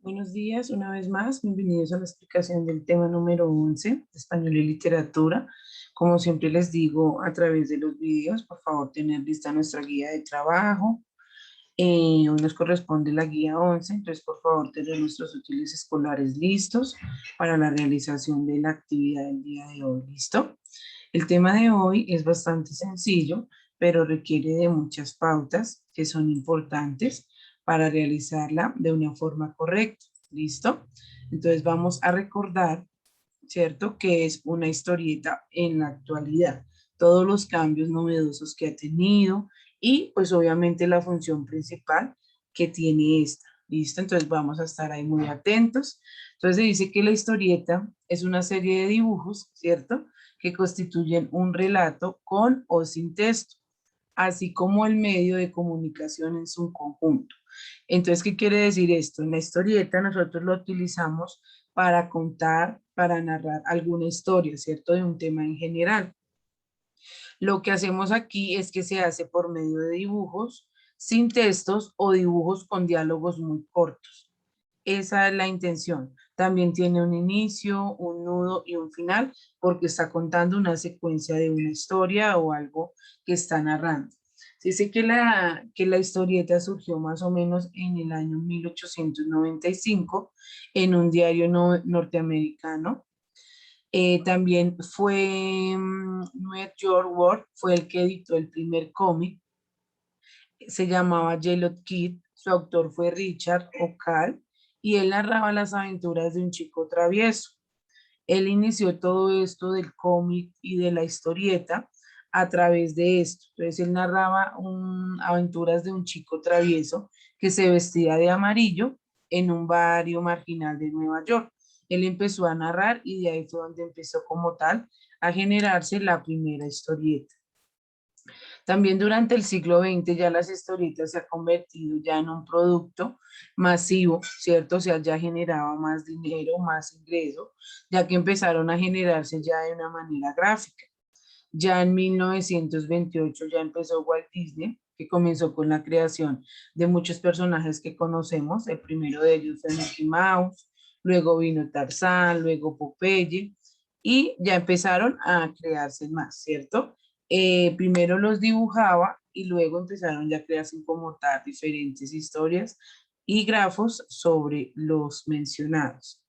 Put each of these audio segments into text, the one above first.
Buenos días, una vez más, bienvenidos a la explicación del tema número 11 de Español y Literatura. Como siempre les digo a través de los videos, por favor tener lista nuestra guía de trabajo. Hoy nos corresponde la guía 11, entonces por favor tener nuestros útiles escolares listos para la realización de la actividad del día de hoy. ¿Listo? El tema de hoy es bastante sencillo, pero requiere de muchas pautas que son importantes para realizarla de una forma correcta. ¿Listo? Entonces vamos a recordar, ¿cierto? Que es una historieta en la actualidad. Todos los cambios novedosos que ha tenido y pues obviamente la función principal que tiene esta. ¿Listo? Entonces vamos a estar ahí muy atentos. Entonces se dice que la historieta es una serie de dibujos, ¿cierto? Que constituyen un relato con o sin texto, así como el medio de comunicación en su conjunto. Entonces, ¿qué quiere decir esto? En la historieta nosotros lo utilizamos para contar, para narrar alguna historia, ¿cierto? De un tema en general. Lo que hacemos aquí es que se hace por medio de dibujos sin textos o dibujos con diálogos muy cortos. Esa es la intención. También tiene un inicio, un nudo y un final porque está contando una secuencia de una historia o algo que está narrando. Se dice que la historieta surgió más o menos en el año 1895 en un diario norteamericano. También fue New York World, fue el que editó el primer cómic, se llamaba Yellow Kid, su autor fue Richard O'Call y él narraba las aventuras de un chico travieso. Él inició todo esto del cómic y de la historieta a través de esto. Entonces él narraba aventuras de un chico travieso que se vestía de amarillo en un barrio marginal de Nueva York. Él empezó a narrar y de ahí fue donde empezó como tal a generarse la primera historieta. También durante el siglo XX ya las historietas se ha convertido ya en un producto masivo, ¿cierto? O sea, ya generaba más dinero, más ingreso, ya que empezaron a generarse ya de una manera gráfica. Ya en 1928 ya empezó Walt Disney, que comenzó con la creación de muchos personajes que conocemos. El primero de ellos fue Mickey Mouse, luego vino Tarzán, luego Popeye, y ya empezaron a crearse más, ¿cierto? Primero los dibujaba y luego empezaron ya a crearse como tal diferentes historias y grafos sobre los mencionados.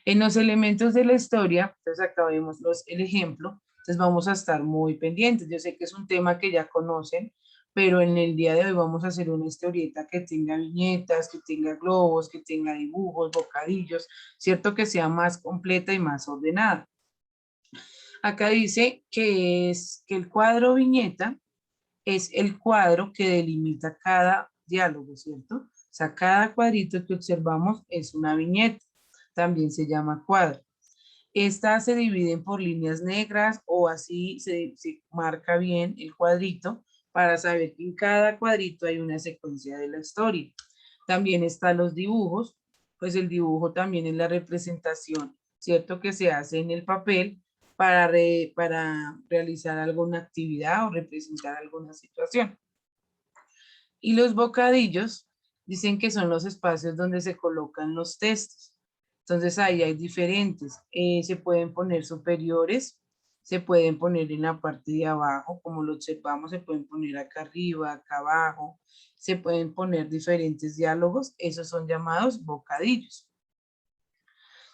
En los elementos de la historia, entonces acá vemos el ejemplo, entonces vamos a estar muy pendientes. Yo sé que es un tema que ya conocen, pero en el día de hoy vamos a hacer una historieta que tenga viñetas, que tenga globos, que tenga dibujos, bocadillos, ¿cierto? Que sea más completa y más ordenada. Acá dice que es que el cuadro viñeta es el cuadro que delimita cada diálogo, ¿cierto? O sea, cada cuadrito que observamos es una viñeta, también se llama cuadro. Estas se dividen por líneas negras o así se marca bien el cuadrito para saber que en cada cuadrito hay una secuencia de la historia. También están los dibujos, pues el dibujo también es la representación, ¿cierto? Que se hace en el papel para realizar alguna actividad o representar alguna situación. Y los bocadillos dicen que son los espacios donde se colocan los textos. Entonces ahí hay diferentes. Se pueden poner superiores, se pueden poner en la parte de abajo, como lo observamos, se pueden poner acá arriba, acá abajo, se pueden poner diferentes diálogos, esos son llamados bocadillos.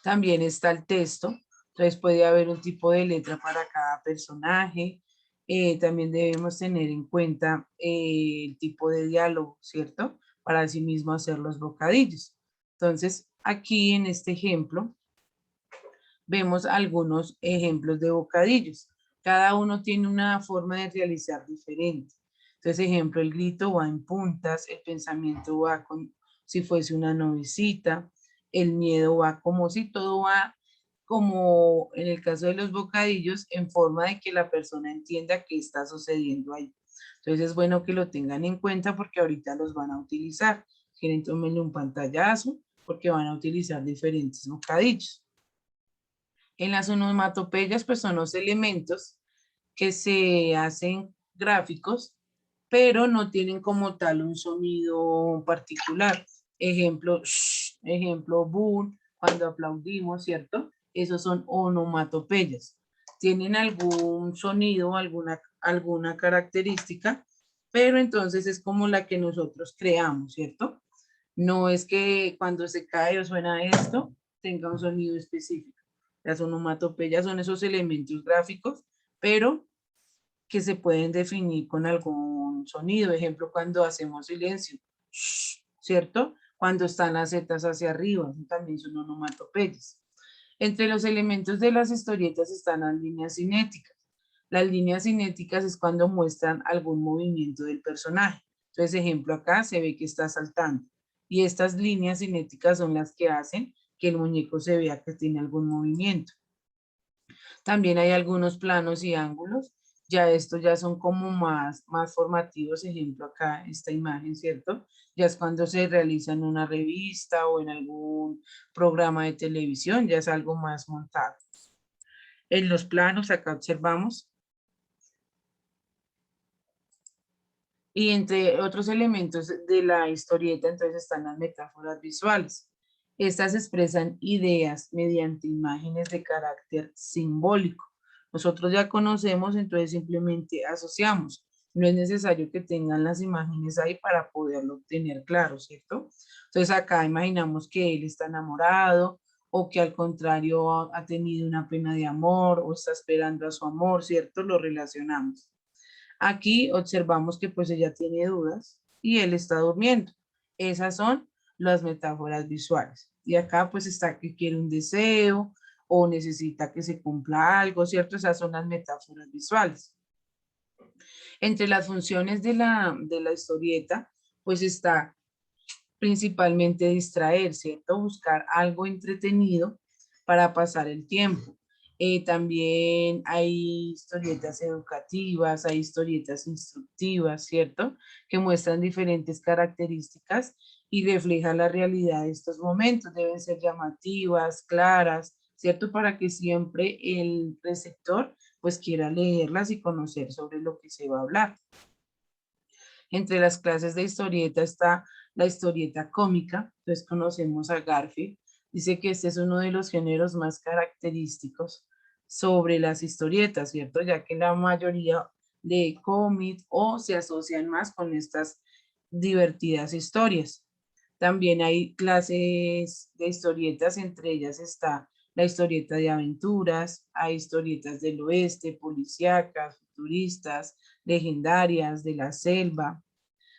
También está el texto, entonces puede haber un tipo de letra para cada personaje. También debemos tener en cuenta el tipo de diálogo, ¿cierto? Para así mismo hacer los bocadillos. Entonces, aquí en este ejemplo, vemos algunos ejemplos de bocadillos. Cada uno tiene una forma de realizar diferente. Entonces, ejemplo, el grito va en puntas, el pensamiento va con, si fuese una novicita, el miedo va como si todo va como en el caso de los bocadillos, en forma de que la persona entienda qué está sucediendo ahí. Entonces es bueno que lo tengan en cuenta porque ahorita los van a utilizar. Quieren tomarle un pantallazo porque van a utilizar diferentes bocadillos. En las onomatopeyas, pues son los elementos que se hacen gráficos, pero no tienen como tal un sonido particular. ejemplo, ejemplo, boom, cuando aplaudimos, ¿cierto? Esos son onomatopeyas. Tienen algún sonido, alguna característica, pero entonces es como la que nosotros creamos, ¿cierto? No es que cuando se cae o suena esto, tenga un sonido específico. Las onomatopeyas son esos elementos gráficos, pero que se pueden definir con algún sonido. Ejemplo, cuando hacemos silencio, ¿cierto? Cuando están las zetas hacia arriba, también son onomatopeyas. Entre los elementos de las historietas están las líneas cinéticas. Las líneas cinéticas es cuando muestran algún movimiento del personaje. Entonces, ejemplo, acá se ve que está saltando. Y estas líneas cinéticas son las que hacen que el muñeco se vea que tiene algún movimiento. También hay algunos planos y ángulos. Ya estos ya son como más formativos. Ejemplo, acá esta imagen, ¿cierto? Ya es cuando se realiza en una revista o en algún programa de televisión, ya es algo más montado. En los planos acá observamos. Y entre otros elementos de la historieta, entonces están las metáforas visuales. Estas expresan ideas mediante imágenes de carácter simbólico. Nosotros ya conocemos, entonces simplemente asociamos. No es necesario que tengan las imágenes ahí para poderlo obtener claro, ¿cierto? Entonces acá imaginamos que él está enamorado o que al contrario ha tenido una pena de amor o está esperando a su amor, ¿cierto? Lo relacionamos. Aquí observamos que pues ella tiene dudas y él está durmiendo. Esas son las metáforas visuales. Y acá pues está que quiere un deseo o necesita que se cumpla algo, ¿cierto? Esas son las metáforas visuales. Entre las funciones de la historieta, pues está principalmente distraer, ¿cierto? Buscar algo entretenido para pasar el tiempo. También hay historietas educativas, hay historietas instructivas, ¿cierto? Que muestran diferentes características y reflejan la realidad de estos momentos. Deben ser llamativas, claras, ¿cierto? Para que siempre el receptor pues quiera leerlas y conocer sobre lo que se va a hablar. Entre las clases de historieta está la historieta cómica, entonces conocemos a Garfield. Dice que este es uno de los géneros más característicos sobre las historietas, ¿cierto? Ya que la mayoría de cómics o se asocian más con estas divertidas historias. También hay clases de historietas, entre ellas está la historieta de aventuras, hay historietas del oeste, policíacas, futuristas, legendarias, de la selva.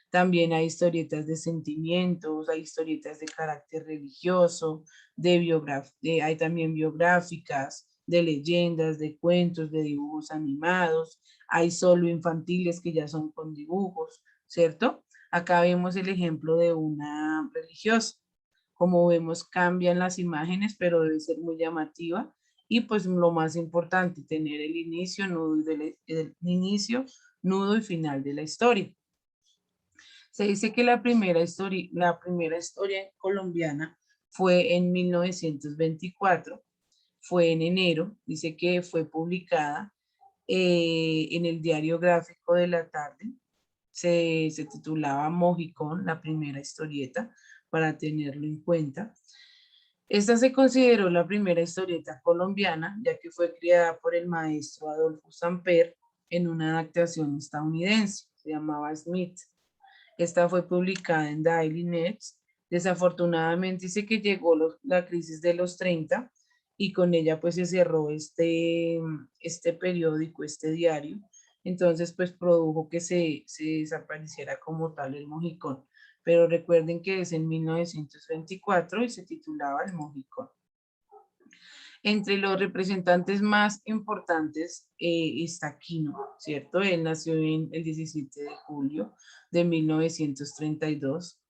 También hay historietas de sentimientos, hay historietas de carácter religioso, hay también biográficas, de leyendas, de cuentos, de dibujos animados, hay solo infantiles que ya son con dibujos, ¿cierto? Acá vemos el ejemplo de una religiosa. Como vemos, cambian las imágenes, pero debe ser muy llamativa. Y pues lo más importante, tener el inicio, nudo y final de la historia. Se dice que la primera historia colombiana fue en 1924, fue en enero, dice que fue publicada en el diario gráfico de la tarde, se titulaba Mojicón, la primera historieta, para tenerlo en cuenta. Esta se consideró la primera historieta colombiana, ya que fue creada por el maestro Adolfo Samper en una adaptación estadounidense, se llamaba Smith. Esta fue publicada en Daily Next. Desafortunadamente dice que llegó la crisis de los 30 y con ella pues se cerró este periódico, este diario. Entonces pues produjo que se desapareciera como tal el Mojicón. Pero recuerden que es en 1924 y se titulaba El Mojicón. Entre los representantes más importantes está Quino, ¿cierto? Él nació en el 17 de julio de 1932.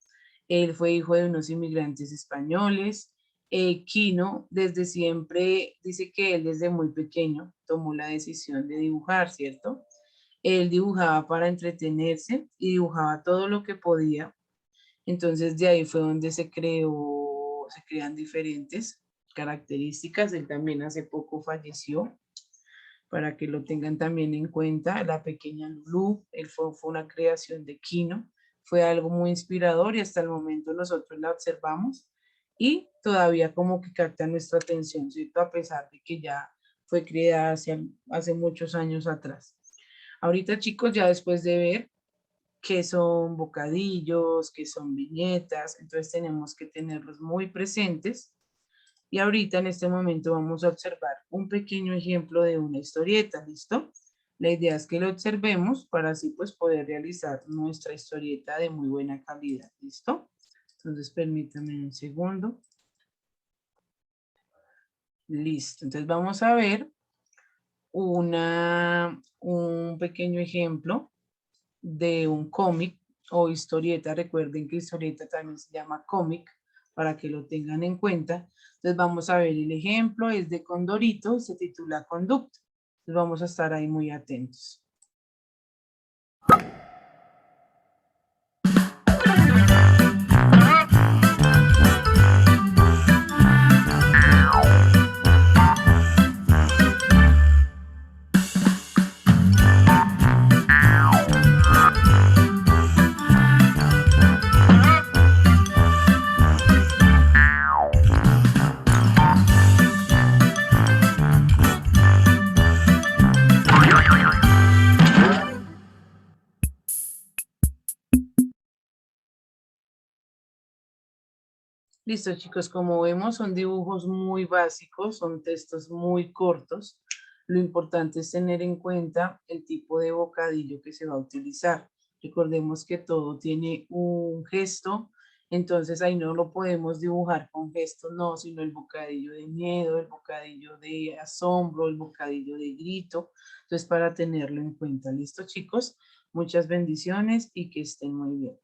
Él fue hijo de unos inmigrantes españoles. Quino desde siempre dice que él desde muy pequeño tomó la decisión de dibujar, ¿cierto? Él dibujaba para entretenerse y dibujaba todo lo que podía. Entonces de ahí fue donde se crean diferentes características. Él también hace poco falleció, para que lo tengan también en cuenta. La pequeña Lulú, fue una creación de Quino. fue algo muy inspirador y hasta el momento nosotros la observamos y todavía como que capta nuestra atención, ¿cierto? A pesar de que ya fue creada hace muchos años atrás. Ahorita, chicos, ya después de ver qué son bocadillos, qué son viñetas, entonces tenemos que tenerlos muy presentes. Y ahorita en este momento vamos a observar un pequeño ejemplo de una historieta, ¿listo? La idea es que lo observemos para así pues poder realizar nuestra historieta de muy buena calidad, ¿listo? Entonces permítanme un segundo. Listo, entonces vamos a ver un pequeño ejemplo de un cómic o historieta. Recuerden que historieta también se llama cómic para que lo tengan en cuenta. Entonces vamos a ver el ejemplo, es de Condorito, se titula Conducta. Entonces vamos a estar ahí muy atentos. Listo, chicos, como vemos son dibujos muy básicos, son textos muy cortos. Lo importante es tener en cuenta el tipo de bocadillo que se va a utilizar. Recordemos que todo tiene un gesto, entonces ahí no lo podemos dibujar con gestos, no, sino el bocadillo de miedo, el bocadillo de asombro, el bocadillo de grito. Entonces, para tenerlo en cuenta. Listo, chicos, muchas bendiciones y que estén muy bien.